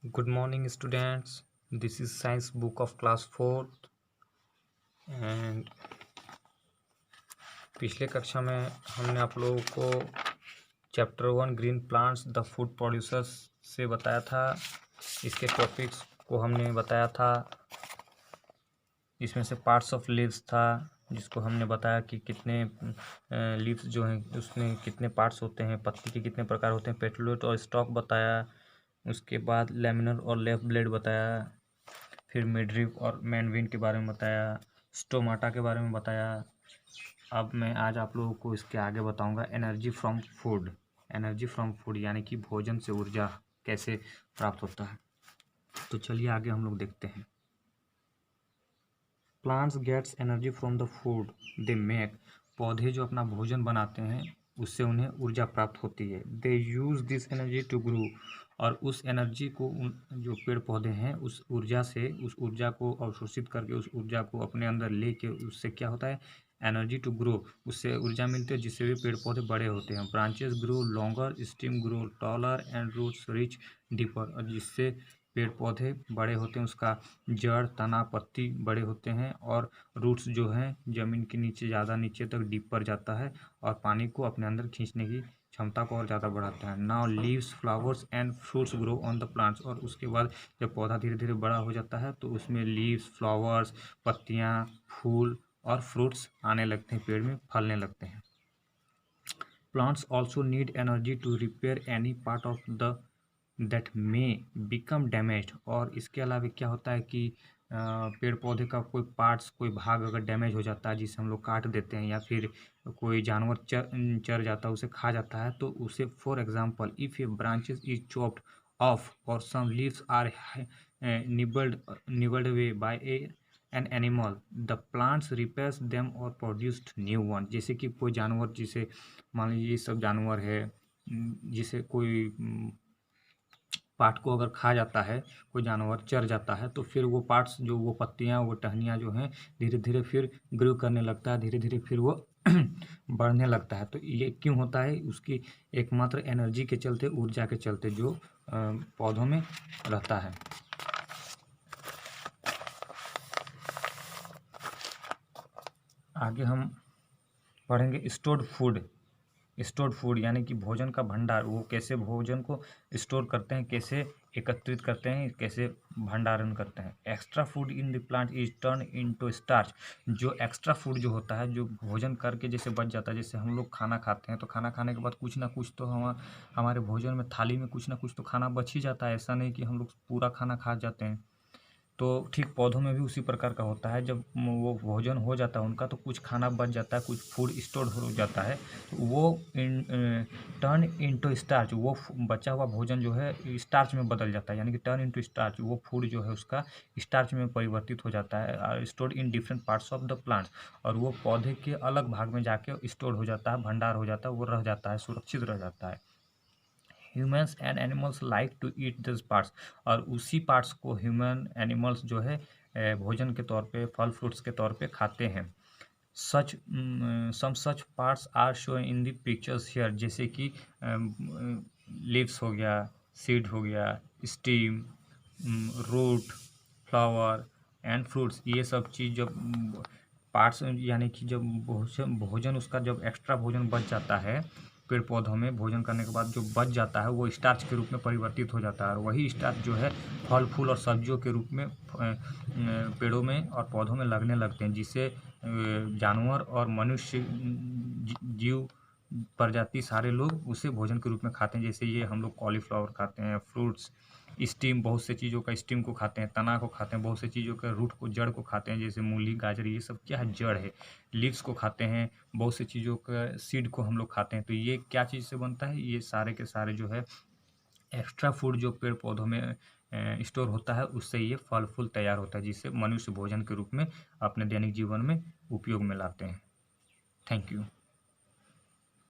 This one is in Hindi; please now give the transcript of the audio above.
Good morning, students. This is science book of class 4th and पिछले कक्षा में हमने आप लोगों को chapter 1 green plants the food producers से बताया था। इसके टॉपिक्स को हमने बताया था। इसमें से पार्ट्स ऑफ लीव्स था जिसको हमने बताया कि कितने लीव्स जो हैं उसमें कितने पार्ट्स होते हैं, पत्ती के कितने प्रकार होते हैं, पेटल्यूट और स्टॉक बताया। उसके बाद लैमिनर और लेफ्ट ब्लेड बताया। फिर मिडरिप और मैनविन के बारे में बताया, स्टोमाटा के बारे में बताया। अब मैं आज आप लोगों को इसके आगे बताऊंगा energy from food. Energy from food यानी कि भोजन से ऊर्जा कैसे प्राप्त होता है। तो चलिए आगे हम लोग देखते हैं। Plants gets energy from the food they make. पौधे जो अपना भोजन बनाते हैं उससे उन्हें ऊर्जा प्राप्त होती है। They use this energy to grow. और उस एनर्जी को जो पेड़ पौधे हैं उस ऊर्जा को अवशोषित करके उस ऊर्जा को अपने अंदर लेके उससे क्या होता है, एनर्जी टू ग्रो, उससे ऊर्जा मिलती है जिससे भी पेड़ पौधे बड़े होते हैं। Branches grow longer, stem grow taller and roots reach deeper. और जिससे पेड़ पौधे बड़े होते हैं उसका जड़, तना, पत्ती बड़े होते हैं और रूट्स जो हैं ज़मीन के नीचे ज़्यादा नीचे तक डीप पर जाता है और पानी को अपने अंदर खींचने की क्षमता को और ज़्यादा बढ़ाता है। Now leaves, flowers and fruits grow on the plants. और उसके बाद जब पौधा धीरे धीरे बड़ा हो जाता है तो उसमें लीव्स, फ्लावर्स, पत्तियाँ, फूल और फ्रूट्स आने लगते हैं, पेड़ में फलने लगते हैं। Plants also need energy to repair any part of the that may become damaged. और इसके अलावा क्या होता है कि पेड़ पौधे का कोई पार्ट्स, कोई भाग अगर डैमेज हो जाता है जिसे हम लोग काट देते हैं या फिर कोई जानवर चर जाता है, उसे खा जाता है, तो उसे for example if a branches is chopped off और some leaves are nibbled away by an animal the plants repairs them और प्रोड्यूस्ड न्यू वन। जैसे कि कोई जानवर, जिसे मान लीजिए ये सब जानवर है, जिसे कोई पार्ट को अगर खा जाता है, कोई जानवर चर जाता है, तो फिर वो पार्ट्स जो वो पत्तियाँ, वो टहनियाँ जो हैं धीरे धीरे फिर ग्रो करने लगता है, धीरे धीरे फिर वो बढ़ने लगता है। तो ये क्यों होता है? उसकी एकमात्र एनर्जी के चलते, ऊर्जा के चलते जो पौधों में रहता है। आगे हम पढ़ेंगे स्टोर्ड फूड। स्टोर्ड फूड यानी कि भोजन का भंडार, वो कैसे भोजन को स्टोर करते हैं, कैसे एकत्रित करते हैं, कैसे भंडारण करते हैं। Extra food in the plant is turn into starch. जो एक्स्ट्रा फूड जो होता है, जो भोजन करके जैसे बच जाता है, जैसे हम लोग खाना खाते हैं तो खाना खाने के बाद कुछ ना कुछ तो हमारे भोजन में, थाली में कुछ ना कुछ तो खाना बच ही जाता है। ऐसा नहीं कि हम लोग पूरा खाना खा जाते हैं। तो ठीक पौधों में भी उसी प्रकार का होता है। जब वो भोजन हो जाता है उनका तो कुछ खाना बच जाता है, कुछ फूड स्टोर हो जाता है, तो वो टर्न इनटू स्टार्च, वो बचा हुआ भोजन जो है स्टार्च में बदल जाता है। यानी कि टर्न इनटू स्टार्च, वो फूड जो है उसका स्टार्च में परिवर्तित हो जाता है, stored in different parts of the plants. और वो पौधे के अलग भाग में जाके स्टोर हो जाता है, भंडार हो जाता है, वो रह जाता है, सुरक्षित रह जाता है। Humans and animals like to eat this parts. और उसी पार्ट्स को ह्यूमन, एनिमल्स जो है भोजन के तौर पे, फल फ्रूट्स के तौर पे खाते हैं। Such some such parts are show in the pictures here. जैसे कि लीव्स हो गया, सीड हो गया, steam, root, flower and fruits, ये सब चीज़ जब पार्ट्स, यानी कि जब भोजन उसका जब एक्स्ट्रा भोजन बच जाता है, पेड़ पौधों में भोजन करने के बाद जो बच जाता है वो स्टार्च के रूप में परिवर्तित हो जाता है। और वही स्टार्च जो है फल फूल और सब्जियों के रूप में पेड़ों में और पौधों में लगने लगते हैं, जिससे जानवर और मनुष्य, जीव प्रजाति, सारे लोग उसे भोजन के रूप में खाते हैं। जैसे ये हम लोग कॉलीफ्लावर खाते हैं, फ्रूट्स, स्टीम, बहुत से चीज़ों का स्टीम को खाते हैं, तना को खाते हैं, बहुत से चीज़ों का रूट को, जड़ को खाते हैं, जैसे मूली, गाजर, ये सब क्या है, जड़ है। लीव्स को खाते हैं, बहुत से चीज़ों का सीड को हम लोग खाते हैं। तो ये क्या चीज़ से बनता है? ये सारे के सारे जो है एक्स्ट्रा फूड जो पेड़ पौधों में स्टोर होता है, उससे ये फल फूल तैयार होता है, जिससे मनुष्य भोजन के रूप में अपने दैनिक जीवन में उपयोग में लाते हैं। Thank you.